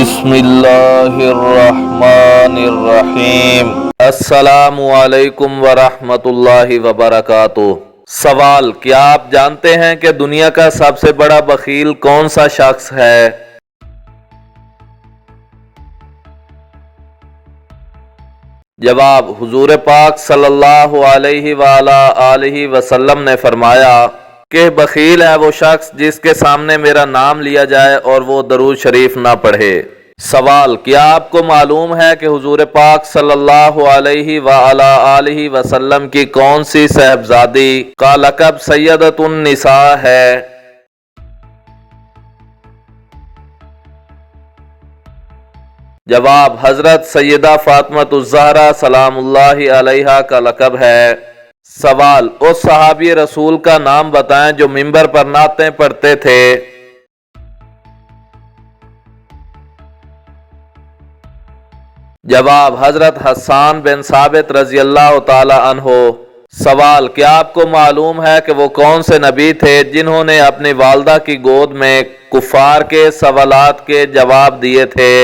بسم اللہ الرحمن الرحیم۔ السلام علیکم ورحمۃ اللہ وبرکاتہ۔ سوال: کیا آپ جانتے ہیں کہ دنیا کا سب سے بڑا بخیل کون سا شخص ہے؟ جواب: حضور پاک صلی اللہ علیہ وآلہ وسلم نے فرمایا کہ بخیل ہے وہ شخص جس کے سامنے میرا نام لیا جائے اور وہ درود شریف نہ پڑھے۔ سوال: کیا آپ کو معلوم ہے کہ حضور پاک صلی اللہ علیہ وآلہ وسلم کی کون سی صاحبزادی کا لقب سیدۃ النساء ہے؟ جواب: حضرت سیدہ فاطمہ الزہرا سلام اللہ علیہا کا لقب ہے۔ سوال: اس صحابی رسول کا نام بتائیں جو منبر پر نعتیں پڑھتے تھے۔ جواب: حضرت حسان بن ثابت رضی اللہ تعالی عنہ۔ سوال: کیا آپ کو معلوم ہے کہ وہ کون سے نبی تھے جنہوں نے اپنی والدہ کی گود میں کفار کے سوالات کے جواب دیے تھے؟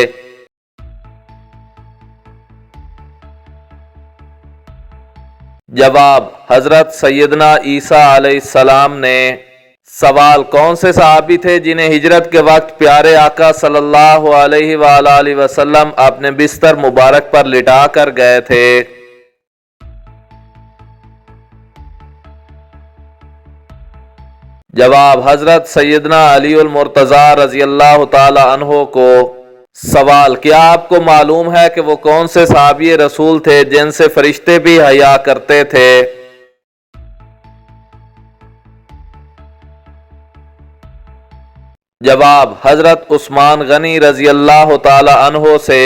جواب: حضرت سیدنا عیسیٰ علیہ السلام نے۔ سوال: کون سے صحابی تھے جنہیں ہجرت کے وقت پیارے آقا صلی اللہ علیہ وآلہ وسلم اپنے بستر مبارک پر لٹا کر گئے تھے؟ جواب: حضرت سیدنا علی المرتضیٰ رضی اللہ تعالی عنہ کو۔ سوال: کیا آپ کو معلوم ہے کہ وہ کون سے صحابی رسول تھے جن سے فرشتے بھی حیا کرتے تھے؟ جواب: حضرت عثمان غنی رضی اللہ تعالی عنہ سے۔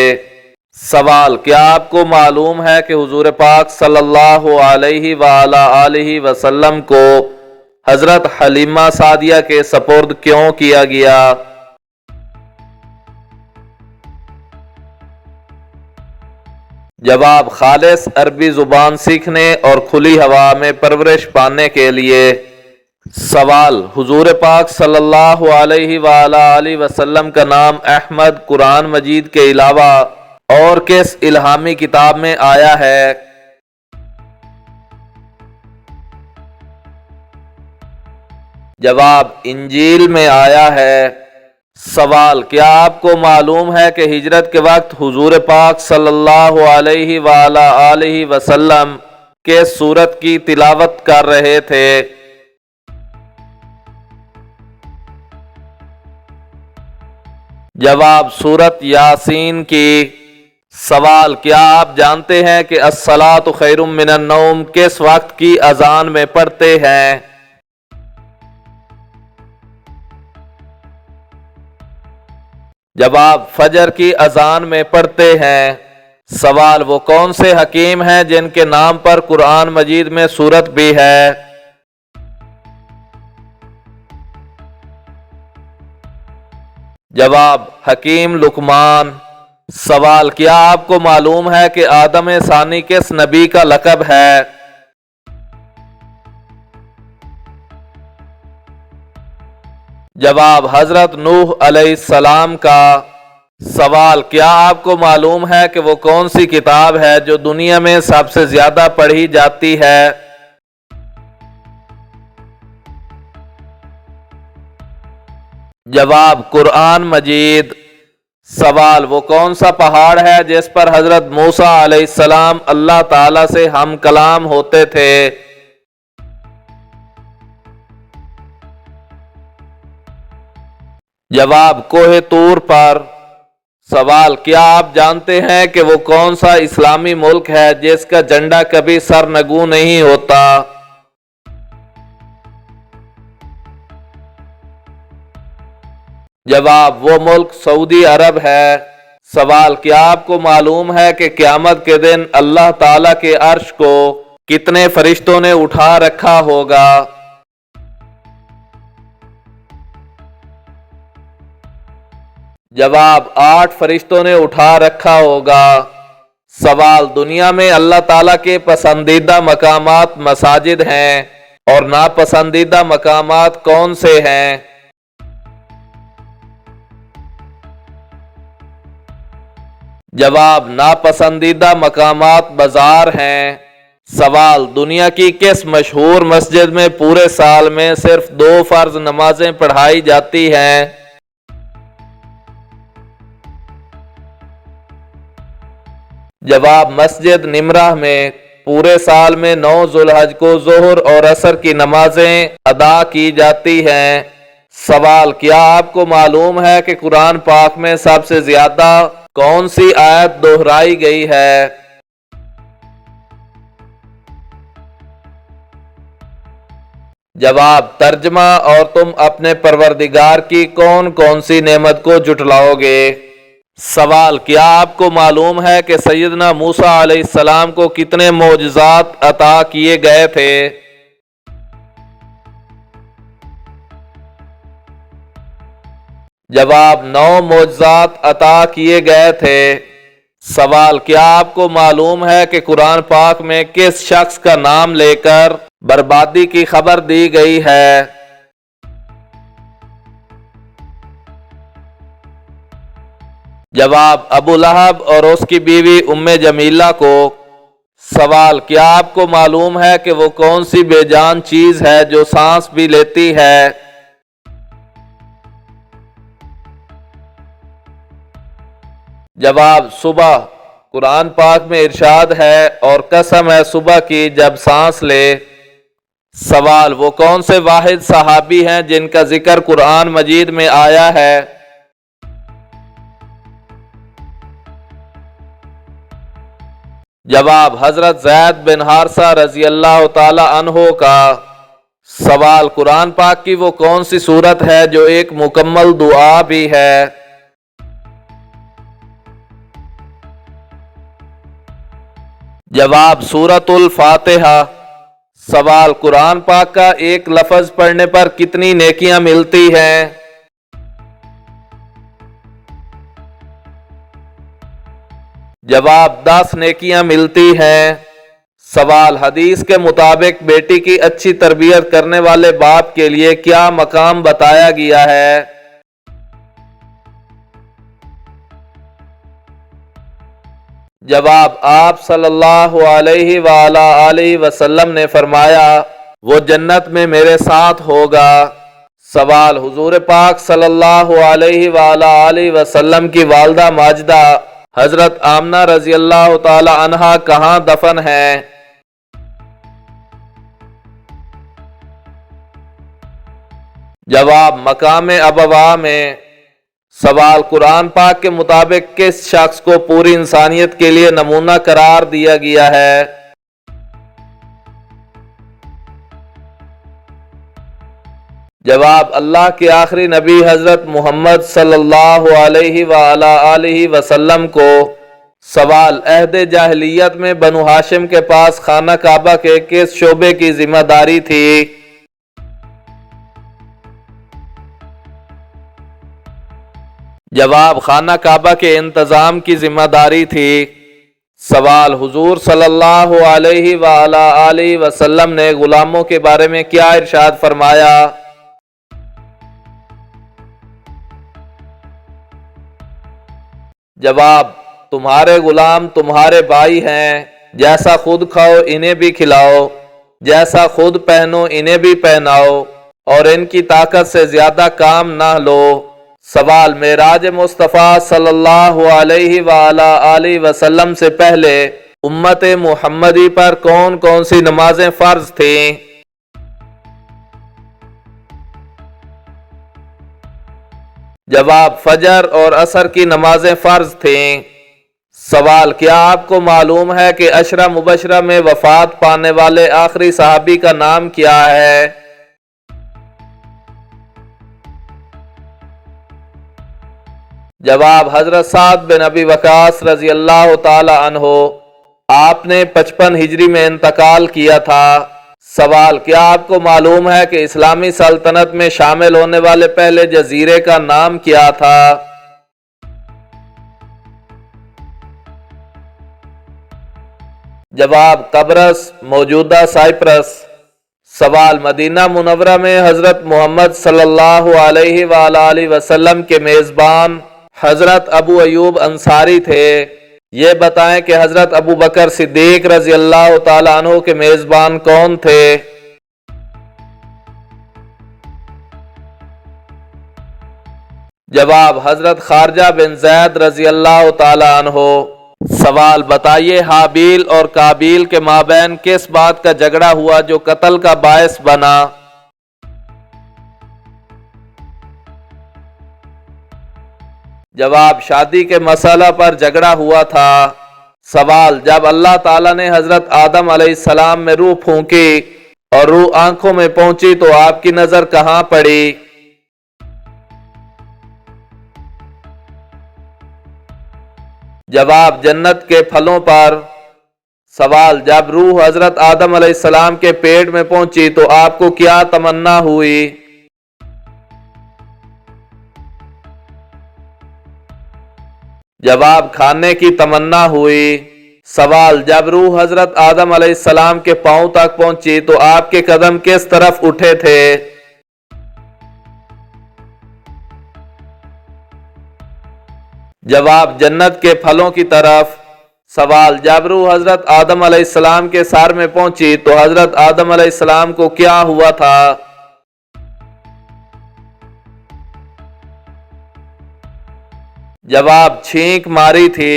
سوال: کیا آپ کو معلوم ہے کہ حضور پاک صلی اللہ علیہ وآلہ وسلم کو حضرت حلیمہ سعدیہ کے سپرد کیوں کیا گیا؟ جواب: خالص عربی زبان سیکھنے اور کھلی ہوا میں پرورش پانے کے لیے۔ سوال: حضور پاک صلی اللہ علیہ وآلہ وسلم کا نام احمد قرآن مجید کے علاوہ اور کس الہامی کتاب میں آیا ہے؟ جواب: انجیل میں آیا ہے۔ سوال: کیا آپ کو معلوم ہے کہ ہجرت کے وقت حضور پاک صلی اللہ علیہ وآلہ وسلم کس سورت کی تلاوت کر رہے تھے؟ جواب: سورت یاسین کی۔ سوال: کیا آپ جانتے ہیں کہ الصلاۃ خیر من النوم کس وقت کی اذان میں پڑھتے ہیں؟ جواب: فجر کی اذان میں پڑھتے ہیں۔ سوال: وہ کون سے حکیم ہیں جن کے نام پر قرآن مجید میں سورت بھی ہے؟ جواب: حکیم لقمان۔ سوال: کیا آپ کو معلوم ہے کہ آدم ثانی کس نبی کا لقب ہے؟ جواب: حضرت نوح علیہ السلام کا۔ سوال: کیا آپ کو معلوم ہے کہ وہ کون سی کتاب ہے جو دنیا میں سب سے زیادہ پڑھی جاتی ہے؟ جواب: قرآن مجید۔ سوال: وہ کون سا پہاڑ ہے جس پر حضرت موسیٰ علیہ السلام اللہ تعالی سے ہم کلام ہوتے تھے؟ جواب: کوہ طور پر۔ سوال: کیا آپ جانتے ہیں کہ وہ کون سا اسلامی ملک ہے جس کا جھنڈا کبھی سرنگوں نہیں ہوتا؟ جواب: وہ ملک سعودی عرب ہے۔ سوال: کیا آپ کو معلوم ہے کہ قیامت کے دن اللہ تعالی کے عرش کو کتنے فرشتوں نے اٹھا رکھا ہوگا؟ جواب: 8 فرشتوں نے اٹھا رکھا ہوگا۔ سوال: دنیا میں اللہ تعالیٰ کے پسندیدہ مقامات مساجد ہیں اور ناپسندیدہ مقامات کون سے ہیں؟ جواب: ناپسندیدہ مقامات بازار ہیں۔ سوال: دنیا کی کس مشہور مسجد میں پورے سال میں صرف 2 فرض نمازیں پڑھائی جاتی ہیں؟ جواب: مسجد نمرہ میں پورے سال میں 9 ذوالحج کو ظہر اور عصر کی نمازیں ادا کی جاتی ہیں۔ سوال: کیا آپ کو معلوم ہے کہ قرآن پاک میں سب سے زیادہ کون سی آیت دہرائی گئی ہے؟ جواب: ترجمہ: اور تم اپنے پروردگار کی کون کون سی نعمت کو جھٹلاؤ گے؟ سوال: کیا آپ کو معلوم ہے کہ سیدنا موسیٰ علیہ السلام کو کتنے معجزات عطا کیے گئے تھے؟ جواب: 9 معجزات عطا کیے گئے تھے۔ سوال: کیا آپ کو معلوم ہے کہ قرآن پاک میں کس شخص کا نام لے کر بربادی کی خبر دی گئی ہے؟ جواب: ابو لہب اور اس کی بیوی ام جمیلہ کو۔ سوال: کیا آپ کو معلوم ہے کہ وہ کون سی بے جان چیز ہے جو سانس بھی لیتی ہے؟ جواب: صبح۔ قرآن پاک میں ارشاد ہے، اور قسم ہے صبح کی جب سانس لے۔ سوال: وہ کون سے واحد صحابی ہیں جن کا ذکر قرآن مجید میں آیا ہے؟ جواب: حضرت زید بن حارثہ رضی اللہ تعالی عنہ کا۔ سوال: قرآن پاک کی وہ کون سی سورت ہے جو ایک مکمل دعا بھی ہے؟ جواب: سورۃ الفاتحہ۔ سوال: قرآن پاک کا ایک لفظ پڑھنے پر کتنی نیکیاں ملتی ہیں؟ جواب: 10 نیکیاں ملتی ہیں۔ سوال: حدیث کے مطابق بیٹی کی اچھی تربیت کرنے والے باپ کے لیے کیا مقام بتایا گیا ہے؟ جواب: آپ صلی اللہ علیہ وآلہ وسلم نے فرمایا، وہ جنت میں میرے ساتھ ہوگا۔ سوال: حضور پاک صلی اللہ علیہ وآلہ وسلم کی والدہ ماجدہ حضرت آمنہ رضی اللہ تعالی عنہا کہاں دفن ہیں؟ جواب: مقام ابوا میں۔ سوال: قرآن پاک کے مطابق کس شخص کو پوری انسانیت کے لیے نمونہ قرار دیا گیا ہے؟ جواب: اللہ کے آخری نبی حضرت محمد صلی اللہ علیہ وآلہ وسلم کو۔ سوال: عہد جاہلیت میں بنو ہاشم کے پاس خانہ کعبہ کے کس شعبے کی ذمہ داری تھی؟ جواب: خانہ کعبہ کے انتظام کی ذمہ داری تھی۔ سوال: حضور صلی اللہ علیہ وآلہ وسلم نے غلاموں کے بارے میں کیا ارشاد فرمایا؟ جواب: تمہارے غلام تمہارے بھائی ہیں، جیسا خود کھاؤ انہیں بھی کھلاؤ، جیسا خود پہنو انہیں بھی پہناؤ، اور ان کی طاقت سے زیادہ کام نہ لو۔ سوال: معراج مصطفیٰ صلی اللہ علیہ وآلہ وسلم سے پہلے امت محمدی پر کون کون سی نمازیں فرض تھیں؟ جواب: فجر اور عصر کی نمازیں فرض تھیں۔ سوال: کیا آپ کو معلوم ہے کہ عشرہ مبشرہ میں وفات پانے والے آخری صحابی کا نام کیا ہے؟ جواب: حضرت سعد بن ابی وقاص رضی اللہ تعالی عنہ۔ آپ نے 55 ہجری میں انتقال کیا تھا۔ سوال: کیا آپ کو معلوم ہے کہ اسلامی سلطنت میں شامل ہونے والے پہلے جزیرے کا نام کیا تھا؟ جواب: قبرص، موجودہ سائپرس۔ سوال: مدینہ منورہ میں حضرت محمد صلی اللہ علیہ وآلہ وسلم کے میزبان حضرت ابو ایوب انصاری تھے۔ یہ بتائیں کہ حضرت ابو بکر صدیق رضی اللہ تعالیٰ عنہ کے میزبان کون تھے؟ جواب: حضرت خارجہ بن زید رضی اللہ تعالیٰ عنہ۔ سوال: بتائیے حابیل اور قابیل کے مابین کس بات کا جھگڑا ہوا جو قتل کا باعث بنا؟ جواب: شادی کے مسئلہ پر جھگڑا ہوا تھا۔ سوال: جب اللہ تعالیٰ نے حضرت آدم علیہ السلام میں روح پھونکی اور روح آنکھوں میں پہنچی تو آپ کی نظر کہاں پڑی؟ جواب: جنت کے پھلوں پر۔ سوال: جب روح حضرت آدم علیہ السلام کے پیٹ میں پہنچی تو آپ کو کیا تمنا ہوئی؟ جواب: کھانے کی تمنا ہوئی۔ سوال: جب روح حضرت آدم علیہ السلام کے پاؤں تک پہنچی تو آپ کے قدم کس طرف اٹھے تھے؟ جواب: جنت کے پھلوں کی طرف۔ سوال: جب روح حضرت آدم علیہ السلام کے سر میں پہنچی تو حضرت آدم علیہ السلام کو کیا ہوا تھا؟ جواب: چھینک ماری تھی۔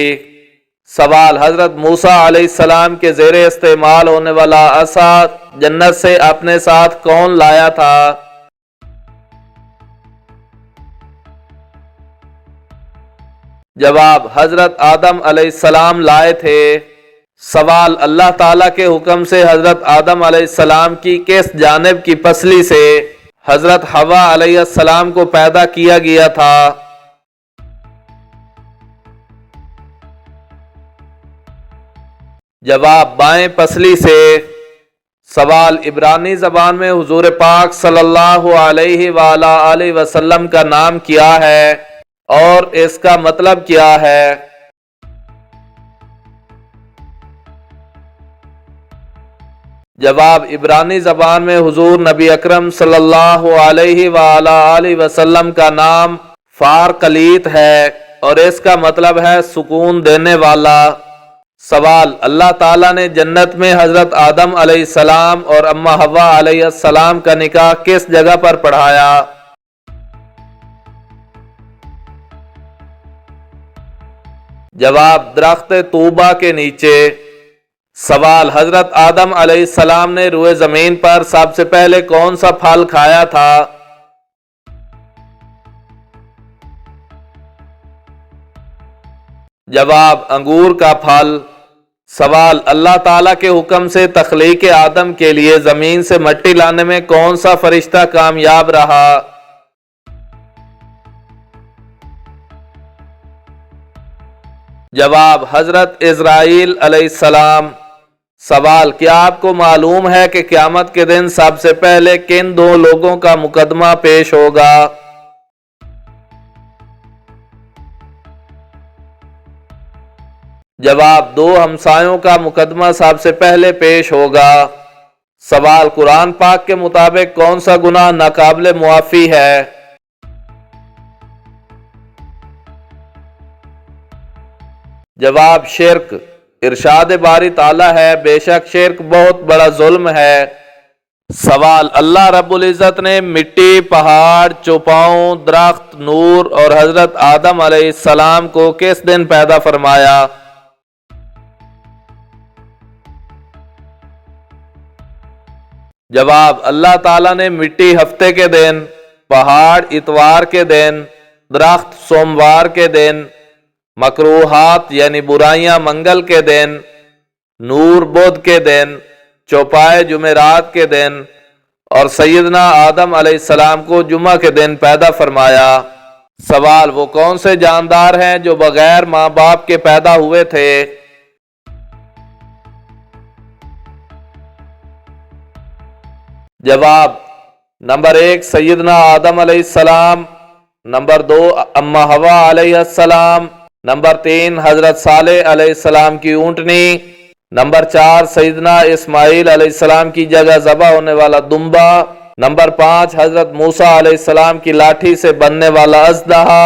سوال: حضرت موسیٰ علیہ السلام کے زیر استعمال ہونے والا عصا جنت سے اپنے ساتھ کون لایا تھا؟ جواب: حضرت آدم علیہ السلام لائے تھے۔ سوال: اللہ تعالیٰ کے حکم سے حضرت آدم علیہ السلام کی کس جانب کی پسلی سے حضرت حوا علیہ السلام کو پیدا کیا گیا تھا؟ جواب: بائیں پسلی سے۔ سوال: عبرانی زبان میں حضور پاک صلی اللہ علیہ وآلہ وسلم کا نام کیا ہے اور اس کا مطلب کیا ہے؟ جواب: عبرانی زبان میں حضور نبی اکرم صلی اللہ علیہ وآلہ وسلم کا نام فارقلیت ہے اور اس کا مطلب ہے سکون دینے والا۔ سوال: اللہ تعالیٰ نے جنت میں حضرت آدم علیہ السلام اور اما حوا علیہ السلام کا نکاح کس جگہ پر پڑھایا؟ جواب: درخت طوبہ کے نیچے۔ سوال: حضرت آدم علیہ السلام نے روئے زمین پر سب سے پہلے کون سا پھل کھایا تھا؟ جواب: انگور کا پھل۔ سوال: اللہ تعالیٰ کے حکم سے تخلیق آدم کے لیے زمین سے مٹی لانے میں کون سا فرشتہ کامیاب رہا؟ جواب: حضرت اسرائیل علیہ السلام۔ سوال: کیا آپ کو معلوم ہے کہ قیامت کے دن سب سے پہلے کن دو لوگوں کا مقدمہ پیش ہوگا؟ جواب: دو ہمسایوں کا مقدمہ سب سے پہلے پیش ہوگا۔ سوال: قرآن پاک کے مطابق کون سا گناہ ناقابل معافی ہے؟ جواب: شرک۔ ارشاد باری تعالیٰ ہے: بے شک شرک بہت بڑا ظلم ہے۔ سوال: اللہ رب العزت نے مٹی، پہاڑ، چوپاؤں، درخت، نور اور حضرت آدم علیہ السلام کو کس دن پیدا فرمایا؟ جواب: اللہ تعالیٰ نے مٹی ہفتے کے دن، پہاڑ اتوار کے دن، درخت سوموار کے دن، مکروہات یعنی برائیاں منگل کے دن، نور بدھ کے دن، چوپائے جمعرات کے دن اور سیدنا آدم علیہ السلام کو جمعہ کے دن پیدا فرمایا۔ سوال: وہ کون سے جاندار ہیں جو بغیر ماں باپ کے پیدا ہوئے تھے؟ جواب: نمبر 1 سیدنا آدم علیہ السلام، نمبر 2 اما حوا علیہ السلام، نمبر 3 حضرت صالح علیہ السلام کی اونٹنی، نمبر 4 سیدنا اسماعیل علیہ السلام کی جگہ ذبح ہونے والا دمبا، نمبر 5 حضرت موسیٰ علیہ السلام کی لاٹھی سے بننے والا اژدہا،